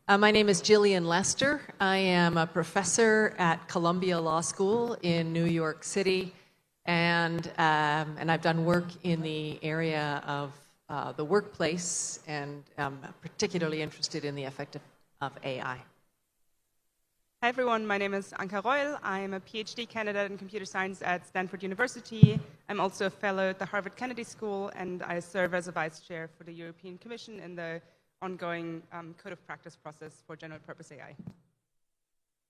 My name is Gillian Lester. I am a professor at Columbia Law School in New York City, and I've done work in the area of the workplace, and I'm particularly interested in the effect of AI. Hi everyone, my name is Anka Reuel. I'm a PhD candidate in computer science at Stanford University. I'm also a fellow at the Harvard Kennedy School, and I serve as a vice chair for the European Commission in the ongoing code of practice process for general purpose AI.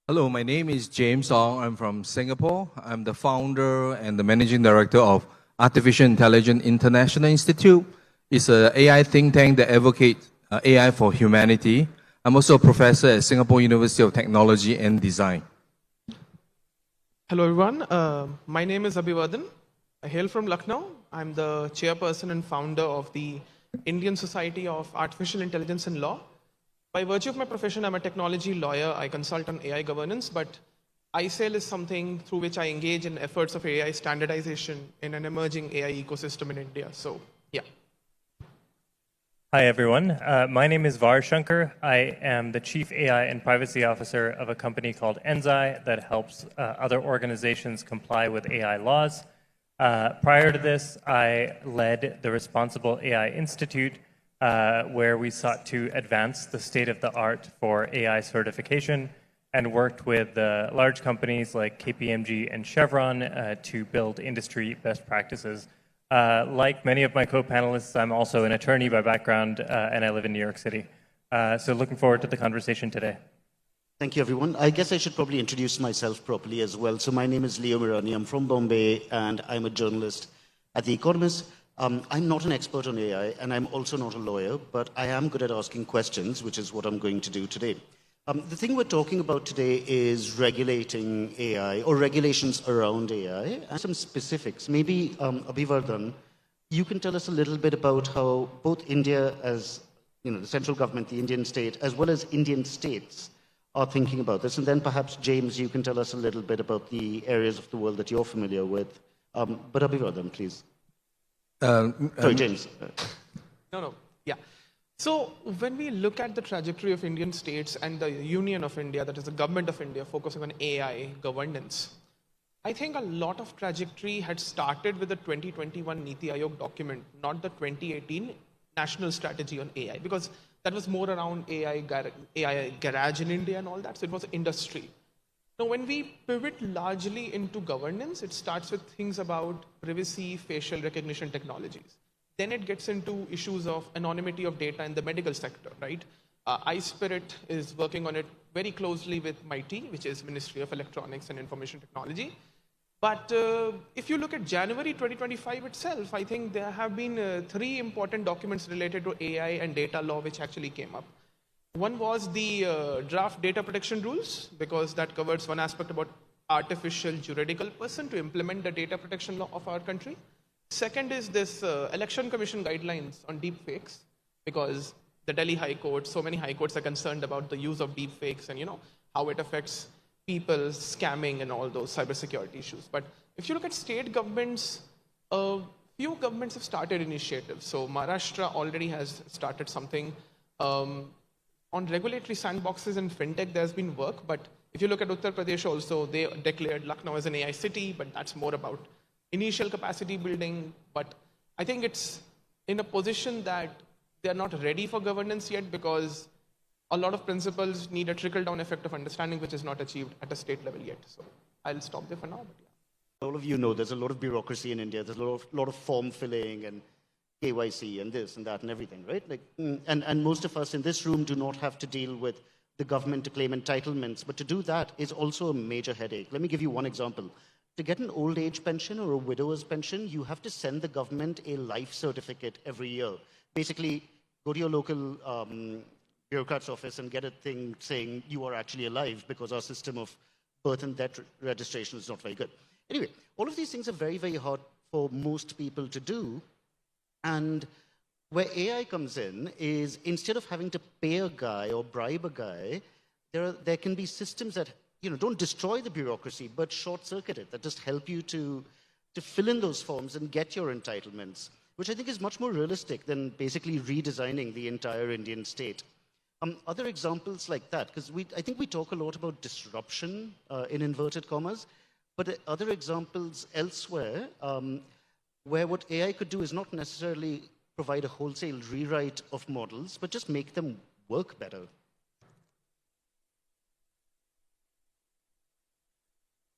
Hello, my name is James Ong. I'm from Singapore. I'm the founder and the managing director of Artificial Intelligence International Institute. It's an AI think tank that advocates AI for humanity. I'm also a professor at Singapore University of Technology and Design. Hello everyone, my name is Abhivardhan. I hail from Lucknow. I'm the chairperson and founder of the Indian Society of Artificial Intelligence and Law. By virtue of my profession, I'm a technology lawyer. I consult on AI governance, but ISAIL is something through which I engage in efforts of AI standardization in an emerging AI ecosystem in India. So, yeah. Hi everyone, my name is Var Shankar. I am the Chief AI and Privacy Officer of a company called Enzai that helps other organizations comply with AI laws. Prior to this, I led the Responsible AI Institute, where we sought to advance the state of the art for AI certification and worked with large companies like KPMG and Chevron to build industry best practices. Like many of my co-panelists, I'm also an attorney by background, and I live in New York City. So looking forward to the conversation today. Thank you, everyone. I guess I should probably introduce myself properly as well. So my name is Leo Mirani. I'm from Bombay, and I'm a journalist at The Economist. I'm not an expert on AI, and I'm also not a lawyer, but I am good at asking questions, which is what I'm going to do today. The thing we're talking about today is regulating AI, or regulations around AI, and some specifics. Maybe, Abhivardhan, you can tell us a little bit about how both India as the central government, the Indian state, as well as Indian states are thinking about this. And then perhaps, James, you can tell us a little bit about the areas of the world that you're familiar with. But Abhivardhan, please. Sorry, James. No, yeah. So when we look at the trajectory of Indian states and the Union of India, that is the government of India, focusing on AI governance, I think a lot of trajectory had started with the 2021 Niti Aayog document, not the 2018 National Strategy on AI, because that was more around AI garage in India and all that, so it was industry. Now, when we pivot largely into governance, it starts with things about privacy, facial recognition technologies. Then it gets into issues of anonymity of data in the medical sector, right? iSpirit is working on it very closely with MIT, which is Ministry of Electronics and Information Technology. But if you look at January 2025 itself, I think there have been 3 important documents related to AI and data law which actually came up. One was the draft data protection rules, because that covers one aspect about artificial juridical person to implement the data protection law of our country. Second is this election commission guidelines on deepfakes, because the Delhi High Court, so many high courts are concerned about the use of deepfakes and how it affects people scamming and all those cybersecurity issues. But if you look at state governments, few governments have started initiatives. So Maharashtra already has started something. On regulatory sandboxes and fintech, there's been work. But if you look at Uttar Pradesh also, they declared Lucknow as an AI city, but that's more about initial capacity building. But I think it's in a position that they're not ready for governance yet, because a lot of principles need a trickle-down effect of understanding, which is not achieved at a state level yet. So I'll stop there for now. But yeah. All of you know there's a lot of bureaucracy in India. There's a lot of form filling and KYC and this and that and everything, right? And most of us in this room do not have to deal with the government to claim entitlements, but to do that is also a major headache. Let me give you one example. To get an old age pension or a widower's pension, you have to send the government a life certificate every year. Basically, go to your local bureaucrat's office and get a thing saying you are actually alive, because our system of birth and death registration is not very good. Anyway, all of these things are very, very hard for most people to do. And where AI comes in is, instead of having to pay a guy or bribe a guy, there can be systems that don't destroy the bureaucracy, but short-circuit it, that just help you to fill in those forms and get your entitlements, which I think is much more realistic than basically redesigning the entire Indian state. Other examples like that, because I think we talk a lot about disruption in inverted commas, but other examples elsewhere where what AI could do is not necessarily provide a wholesale rewrite of models, but just make them work better.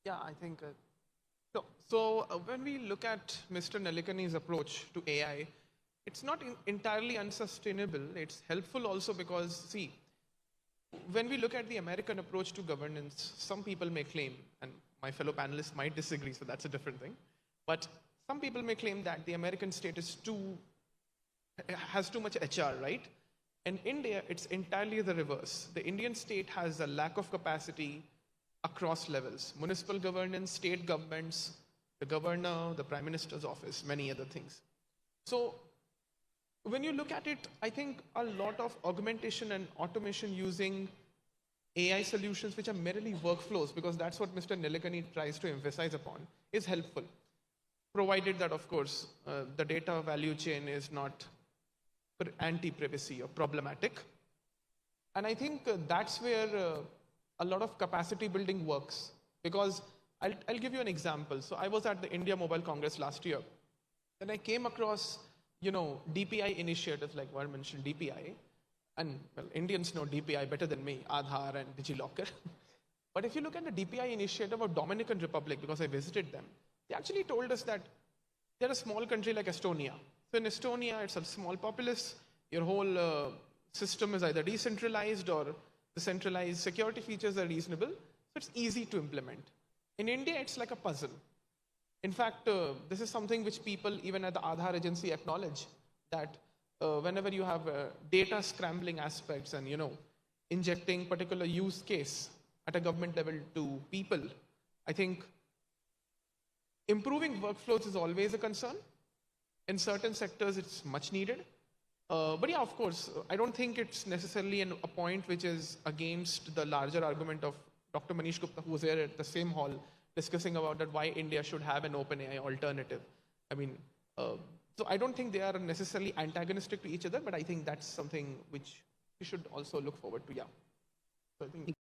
Yeah, I think so. When we look at Mr. Nelikani's approach to AI, it's not entirely unsustainable. It's helpful also because, see, when we look at the American approach to governance, some people may claim, and my fellow panelists might disagree, so that's a different thing, but some people may claim that the American state has too much HR, right? In India, it's entirely the reverse. The Indian state has a lack of capacity across levels: municipal governance, state governments, the governor, the prime minister's office, many other things. So when you look at it, I think a lot of augmentation and automation using AI solutions, which are merely workflows, because that's what Mr. Nelikani tries to emphasize upon, is helpful, provided that, of course, the data value chain is not anti-privacy or problematic. And I think that's where a lot of capacity building works, because I'll give you an example. So I was at the India Mobile Congress last year, and I came across DPI initiatives, like Var mentioned DPI, and well, Indians know DPI better than me, Aadhaar and DigiLocker. But if you look at the DPI initiative of Dominican Republic, because I visited them, they actually told us that they're a small country like Estonia. So in Estonia, it's a small populace. Your whole system is either decentralized or the centralized security features are reasonable. So it's easy to implement. In India, it's like a puzzle. In fact, this is something which people, even at the Aadhaar agency, acknowledge, that whenever you have data scrambling aspects and, injecting particular use case at a government level to people, I think improving workflows is always a concern. In certain sectors, it's much needed. But yeah, of course, I don't think it's necessarily a point which is against the larger argument of Dr. Manish Gupta, who was here at the same hall, discussing about that why India should have an OpenAI alternative. I mean, so I don't think they are necessarily antagonistic to each other, but I think that's something which we should also look forward to, yeah. So I think